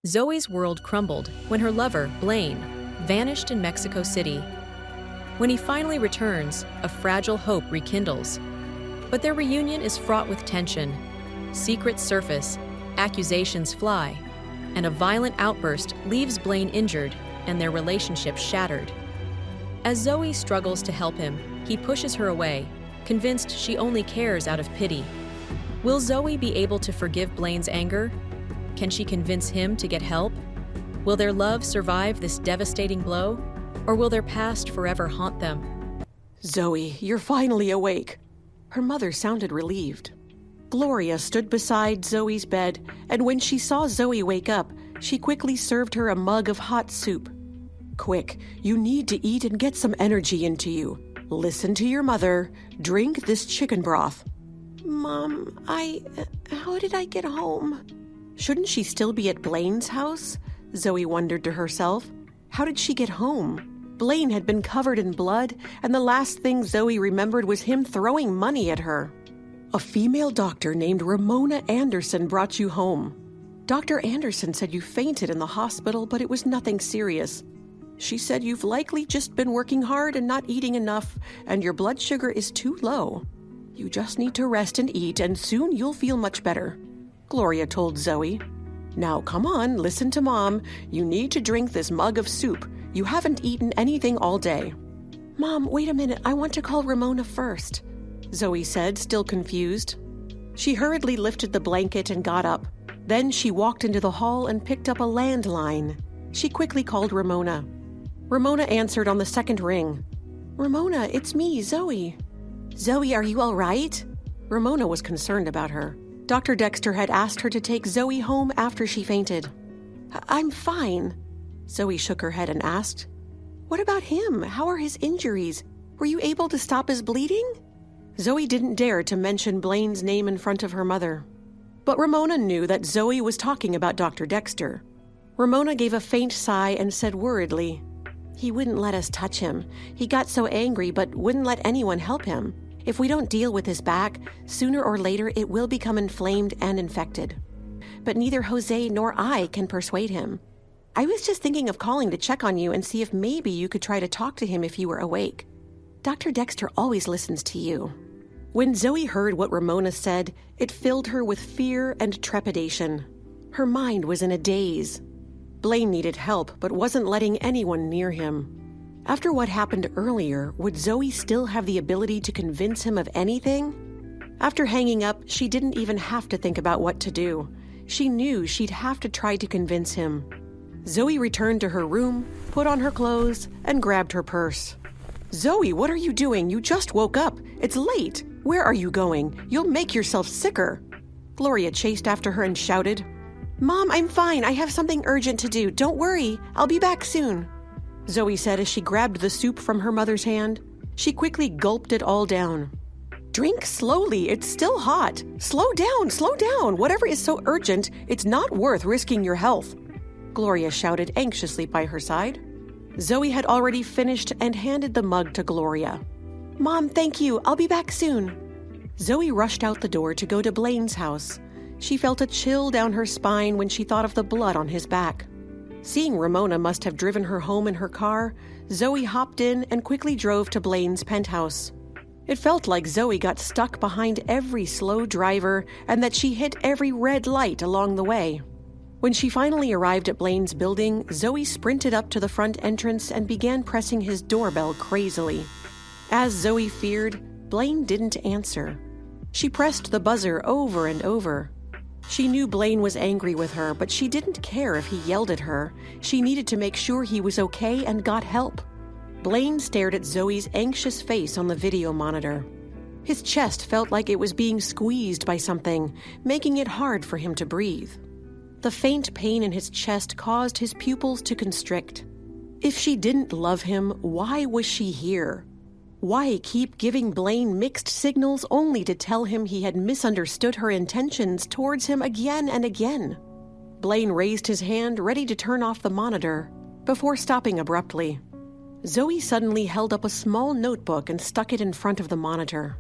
Zoe's world crumbled when her lover, Blaine, vanished in Mexico City. When he finally returns, a fragile hope rekindles. But their reunion is fraught with tension. Secrets surface, accusations fly, and a violent outburst leaves Blaine injured and their relationship shattered. As Zoe struggles to help him, he pushes her away, convinced she only cares out of pity. Will Zoe be able to forgive Blaine's anger? Can she convince him to get help? Will their love survive this devastating blow? Or will their past forever haunt them? Zoe, you're finally awake. Her mother sounded relieved. Gloria stood beside Zoe's bed, and when she saw Zoe wake up, she quickly served her a mug of hot soup. Quick, you need to eat and get some energy into you. Listen to your mother. Drink this chicken broth. Mom, how did I get home? Shouldn't she still be at Blaine's house? Zoe wondered to herself. How did she get home? Blaine had been covered in blood, and the last thing Zoe remembered was him throwing money at her. A female doctor named Ramona Anderson brought you home. Dr. Anderson said you fainted in the hospital, but it was nothing serious. She said you've likely just been working hard and not eating enough, and your blood sugar is too low. You just need to rest and eat, and soon you'll feel much better, Gloria told Zoe. Now come on, listen to Mom. You need to drink this mug of soup. You haven't eaten anything all day. Mom, wait a minute. I want to call Ramona first, Zoe said, still confused. She hurriedly lifted the blanket and got up. Then she walked into the hall and picked up a landline. She quickly called Ramona. Ramona answered on the second ring. Ramona, it's me, Zoe. Zoe, are you all right? Ramona was concerned about her. Dr. Dexter had asked her to take Zoe home after she fainted. I'm fine. Zoe shook her head and asked, What about him? How are his injuries? Were you able to stop his bleeding? Zoe didn't dare to mention Blaine's name in front of her mother. But Ramona knew that Zoe was talking about Dr. Dexter. Ramona gave a faint sigh and said worriedly, He wouldn't let us touch him. He got so angry but wouldn't let anyone help him. If we don't deal with his back, sooner or later it will become inflamed and infected. But neither Jose nor I can persuade him. I was just thinking of calling to check on you and see if maybe you could try to talk to him if you were awake. Dr. Dexter always listens to you. When Zoe heard what Ramona said, it filled her with fear and trepidation. Her mind was in a daze. Blaine needed help but wasn't letting anyone near him. After what happened earlier, would Zoe still have the ability to convince him of anything? After hanging up, she didn't even have to think about what to do. She knew she'd have to try to convince him. Zoe returned to her room, put on her clothes, and grabbed her purse. Zoe, what are you doing? You just woke up. It's late. Where are you going? You'll make yourself sicker. Gloria chased after her and shouted, Mom, I'm fine. I have something urgent to do. Don't worry. I'll be back soon, Zoe said as she grabbed the soup from her mother's hand. She quickly gulped it all down. Drink slowly. It's still hot. Slow down. Whatever is so urgent, it's not worth risking your health, Gloria shouted anxiously by her side. Zoe had already finished and handed the mug to Gloria. Mom, thank you. I'll be back soon. Zoe rushed out the door to go to Blaine's house. She felt a chill down her spine when she thought of the blood on his back. Seeing Ramona must have driven her home in her car, Zoe hopped in and quickly drove to Blaine's penthouse. It felt like Zoe got stuck behind every slow driver and that she hit every red light along the way. When she finally arrived at Blaine's building, Zoe sprinted up to the front entrance and began pressing his doorbell crazily. As Zoe feared, Blaine didn't answer. She pressed the buzzer over and over. She knew Blaine was angry with her, but she didn't care if he yelled at her. She needed to make sure he was okay and got help. Blaine stared at Zoe's anxious face on the video monitor. His chest felt like it was being squeezed by something, making it hard for him to breathe. The faint pain in his chest caused his pupils to constrict. If she didn't love him, why was she here? Why keep giving Blaine mixed signals only to tell him he had misunderstood her intentions towards him again and again? Blaine raised his hand, ready to turn off the monitor, before stopping abruptly. Zoe suddenly held up a small notebook and stuck it in front of the monitor.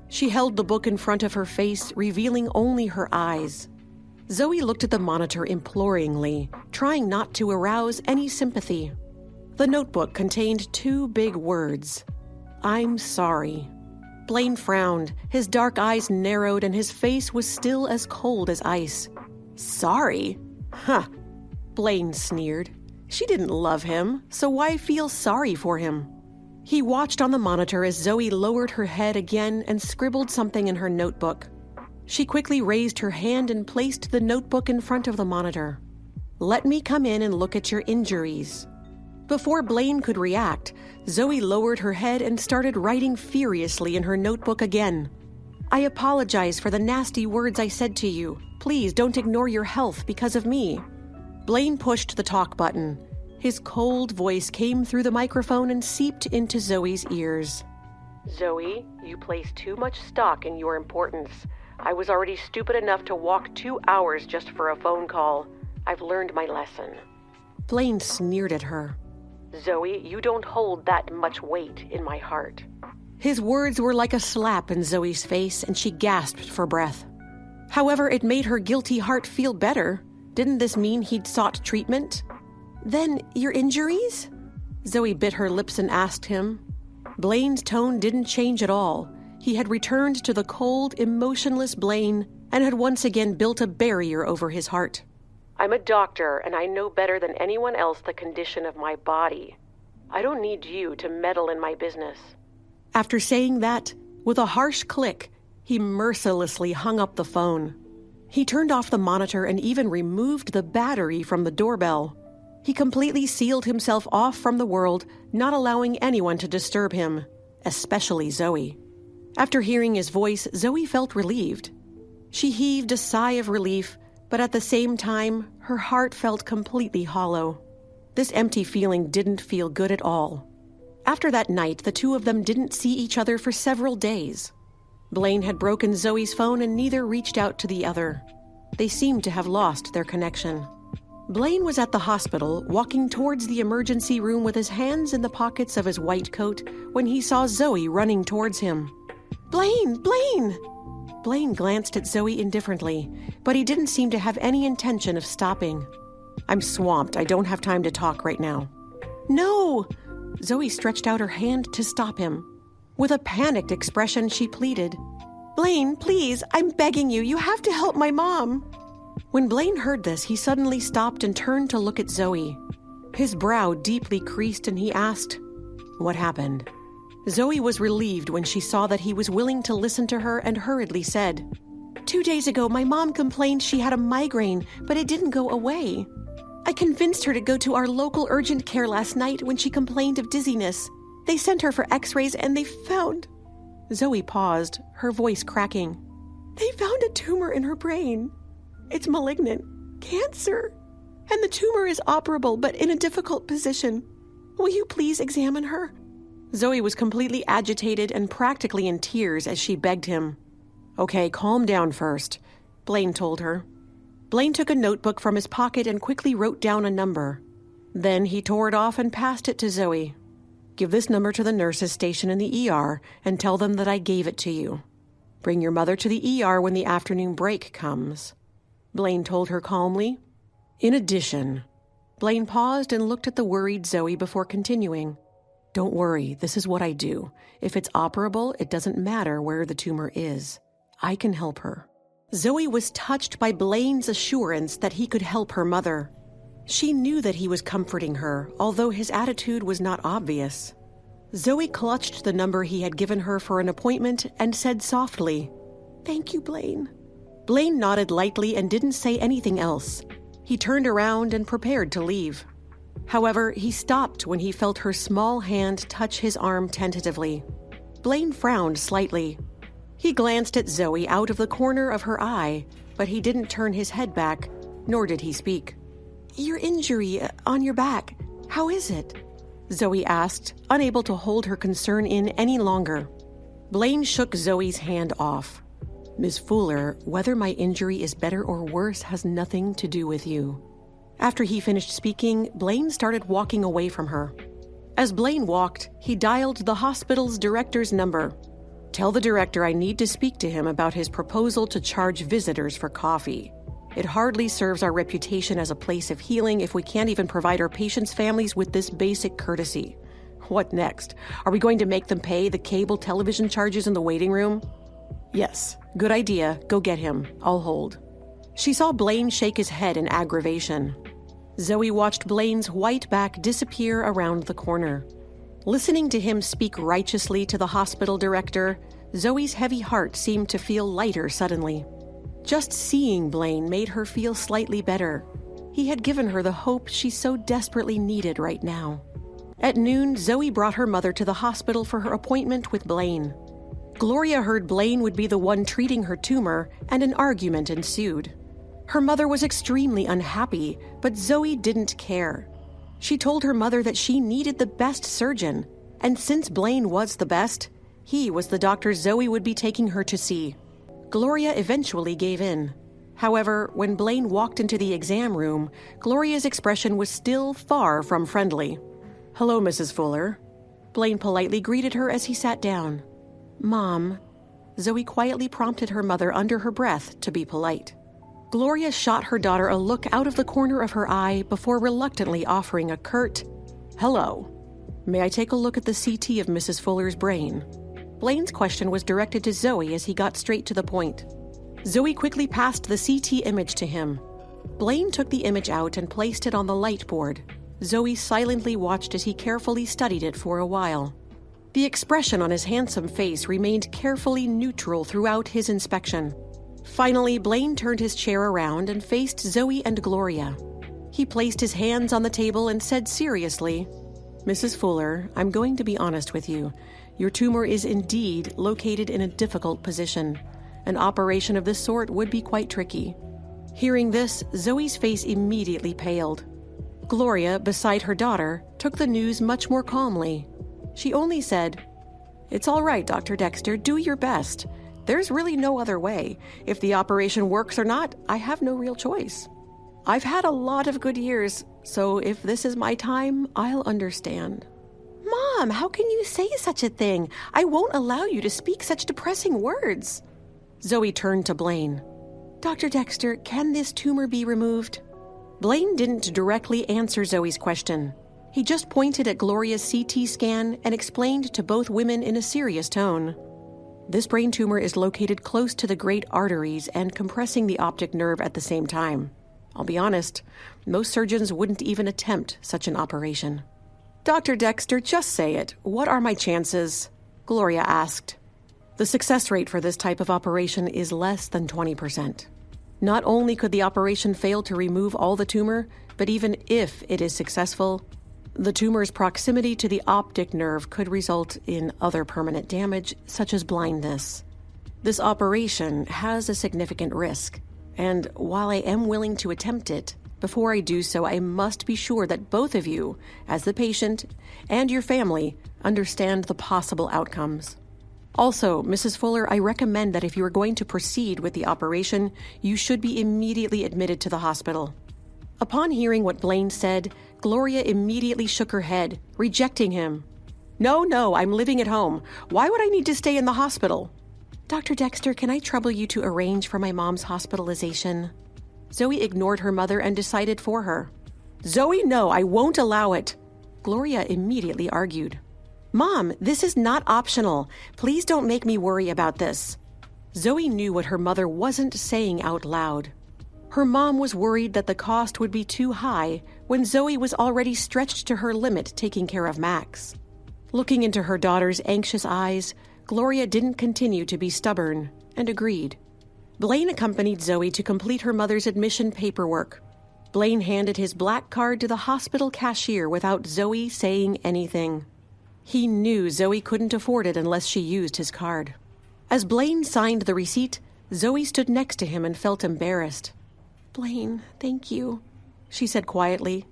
She held the book in front of her face, revealing only her eyes. Zoe looked at the monitor imploringly, trying not to arouse any sympathy. The notebook contained 2 big words. "I'm sorry." Blaine frowned. His dark eyes narrowed and his face was still as cold as ice. "Sorry? Huh." Blaine sneered. She didn't love him, so why feel sorry for him? He watched on the monitor as Zoe lowered her head again and scribbled something in her notebook. She quickly raised her hand and placed the notebook in front of the monitor. "Let me come in and look at your injuries." Before Blaine could react, Zoe lowered her head and started writing furiously in her notebook again. "I apologize for the nasty words I said to you. Please don't ignore your health because of me." Blaine pushed the talk button. His cold voice came through the microphone and seeped into Zoe's ears. "Zoe, you place too much stock in your importance. I was already stupid enough to walk 2 hours just for a phone call. I've learned my lesson." Blaine sneered at her. "Zoe, you don't hold that much weight in my heart." His words were like a slap in Zoe's face, and she gasped for breath. However, it made her guilty heart feel better. Didn't this mean he'd sought treatment? "Then, your injuries?" Zoe bit her lips and asked him. Blaine's tone didn't change at all. He had returned to the cold, emotionless Blaine and had once again built a barrier over his heart. "I'm a doctor, and I know better than anyone else the condition of my body. I don't need you to meddle in my business." After saying that, with a harsh click, he mercilessly hung up the phone. He turned off the monitor and even removed the battery from the doorbell. He completely sealed himself off from the world, not allowing anyone to disturb him, especially Zoe. After hearing his voice, Zoe felt relieved. She heaved a sigh of relief, but at the same time, her heart felt completely hollow. This empty feeling didn't feel good at all. After that night, the 2 of them didn't see each other for several days. Blaine had broken Zoe's phone and neither reached out to the other. They seemed to have lost their connection. Blaine was at the hospital, walking towards the emergency room with his hands in the pockets of his white coat when he saw Zoe running towards him. "Blaine! Blaine!" Blaine glanced at Zoe indifferently, but he didn't seem to have any intention of stopping. "I'm swamped. I don't have time to talk right now." "No!" Zoe stretched out her hand to stop him. With a panicked expression, she pleaded, "Blaine, please, I'm begging you. You have to help my mom." When Blaine heard this, he suddenly stopped and turned to look at Zoe. His brow deeply creased and he asked, "What happened?" Zoe was relieved when she saw that he was willing to listen to her and hurriedly said, 2 days ago, my mom complained she had a migraine, but it didn't go away. I convinced her to go to our local urgent care last night when she complained of dizziness. They sent her for x-rays and they found..." Zoe paused, her voice cracking. "They found a tumor in her brain. It's malignant. Cancer. And the tumor is operable, but in a difficult position. Will you please examine her?" Zoe was completely agitated and practically in tears as she begged him. "Okay, calm down first," Blaine told her. Blaine took a notebook from his pocket and quickly wrote down a number. Then he tore it off and passed it to Zoe. "Give this number to the nurses stationed in the ER and tell them that I gave it to you. Bring your mother to the ER when the afternoon break comes," Blaine told her calmly. "In addition..." Blaine paused and looked at the worried Zoe before continuing. "Don't worry, this is what I do. If it's operable, it doesn't matter where the tumor is. I can help her." Zoe was touched by Blaine's assurance that he could help her mother. She knew that he was comforting her, although his attitude was not obvious. Zoe clutched the number he had given her for an appointment and said softly, "Thank you, Blaine." Blaine nodded lightly and didn't say anything else. He turned around and prepared to leave. However, he stopped when he felt her small hand touch his arm tentatively. Blaine frowned slightly. He glanced at Zoe out of the corner of her eye, but he didn't turn his head back, nor did he speak. "Your injury on your back, how is it?" Zoe asked, unable to hold her concern in any longer. Blaine shook Zoe's hand off. "Ms. Fuller, whether my injury is better or worse has nothing to do with you." After he finished speaking, Blaine started walking away from her. As Blaine walked, he dialed the hospital's director's number. "Tell the director I need to speak to him about his proposal to charge visitors for coffee." It hardly serves our reputation as a place of healing if we can't even provide our patients' families with this basic courtesy. What next? Are we going to make them pay the cable television charges in the waiting room? Yes, good idea. Go get him. I'll hold. She saw Blaine shake his head in aggravation. Zoe watched Blaine's white back disappear around the corner. Listening to him speak righteously to the hospital director, Zoe's heavy heart seemed to feel lighter suddenly. Just seeing Blaine made her feel slightly better. He had given her the hope she so desperately needed right now. At noon, Zoe brought her mother to the hospital for her appointment with Blaine. Gloria heard Blaine would be the one treating her tumor, and an argument ensued. Her mother was extremely unhappy, but Zoe didn't care. She told her mother that she needed the best surgeon, and since Blaine was the best, he was the doctor Zoe would be taking her to see. Gloria eventually gave in. However, when Blaine walked into the exam room, Gloria's expression was still far from friendly. "Hello, Mrs. Fuller." Blaine politely greeted her as he sat down. "Mom," Zoe quietly prompted her mother under her breath to be polite. Gloria shot her daughter a look out of the corner of her eye before reluctantly offering a curt, "Hello. May I take a look at the CT of Mrs. Fuller's brain?" Blaine's question was directed to Zoe as he got straight to the point. Zoe quickly passed the CT image to him. Blaine took the image out and placed it on the light board. Zoe silently watched as he carefully studied it for a while. The expression on his handsome face remained carefully neutral throughout his inspection. Finally, Blaine turned his chair around and faced Zoe and Gloria. He placed his hands on the table and said seriously, "Mrs. Fuller, I'm going to be honest with you. Your tumor is indeed located in a difficult position. An operation of this sort would be quite tricky." Hearing this, Zoe's face immediately paled. Gloria, beside her daughter, took the news much more calmly. She only said, "It's all right, Dr. Dexter, do your best. There's really no other way. If the operation works or not, I have no real choice. I've had a lot of good years, so if this is my time, I'll understand." "Mom, how can you say such a thing? I won't allow you to speak such depressing words." Zoe turned to Blaine. "Dr. Dexter, can this tumor be removed?" Blaine didn't directly answer Zoe's question. He just pointed at Gloria's CT scan and explained to both women in a serious tone. "This brain tumor is located close to the great arteries and compressing the optic nerve at the same time. I'll be honest, most surgeons wouldn't even attempt such an operation." "Dr. Dexter, just say it. What are my chances?" Gloria asked. "The success rate for this type of operation is less than 20%. Not only could the operation fail to remove all the tumor, but even if it is successful, the tumor's proximity to the optic nerve could result in other permanent damage, such as blindness. This operation has a significant risk, and while I am willing to attempt it, before I do so, I must be sure that both of you, as the patient and your family, understand the possible outcomes. Also, Mrs. Fuller, I recommend that if you are going to proceed with the operation, you should be immediately admitted to the hospital." Upon hearing what Blaine said, Gloria immediately shook her head, rejecting him. No, I'm living at home. Why would I need to stay in the hospital?" "Dr. Dexter, can I trouble you to arrange for my mom's hospitalization?" Zoe ignored her mother and decided for her. "Zoe, no, I won't allow it." Gloria immediately argued. "Mom, this is not optional. Please don't make me worry about this." Zoe knew what her mother wasn't saying out loud. Her mom was worried that the cost would be too high when Zoe was already stretched to her limit taking care of Max. Looking into her daughter's anxious eyes, Gloria didn't continue to be stubborn and agreed. Blaine accompanied Zoe to complete her mother's admission paperwork. Blaine handed his black card to the hospital cashier without Zoe saying anything. He knew Zoe couldn't afford it unless she used his card. As Blaine signed the receipt, Zoe stood next to him and felt embarrassed. "Blaine, thank you," she said quietly.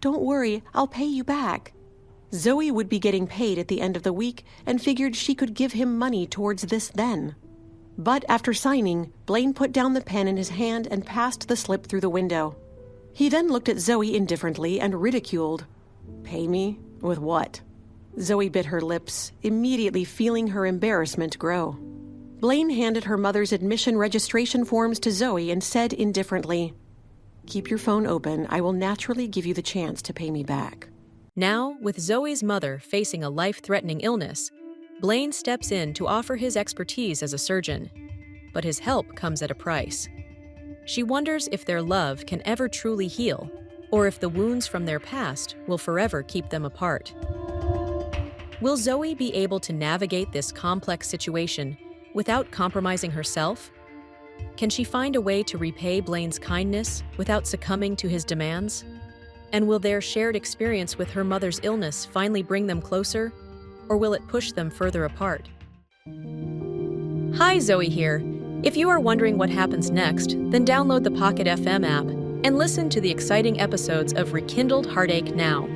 "Don't worry, I'll pay you back." Zoe would be getting paid at the end of the week and figured she could give him money towards this then. But after signing, Blaine put down the pen in his hand and passed the slip through the window. He then looked at Zoe indifferently and ridiculed. "Pay me? With what?" Zoe bit her lips, immediately feeling her embarrassment grow. Blaine handed her mother's admission registration forms to Zoe and said indifferently, "Keep your phone open. I will naturally give you the chance to pay me back." Now, with Zoe's mother facing a life-threatening illness, Blaine steps in to offer his expertise as a surgeon. But his help comes at a price. She wonders if their love can ever truly heal, or if the wounds from their past will forever keep them apart. Will Zoe be able to navigate this complex situation without compromising herself? Can she find a way to repay Blaine's kindness without succumbing to his demands? And will their shared experience with her mother's illness finally bring them closer, or will it push them further apart? Hi, Zoe here. If you are wondering what happens next, then download the Pocket FM app and listen to the exciting episodes of Rekindled Heartache now.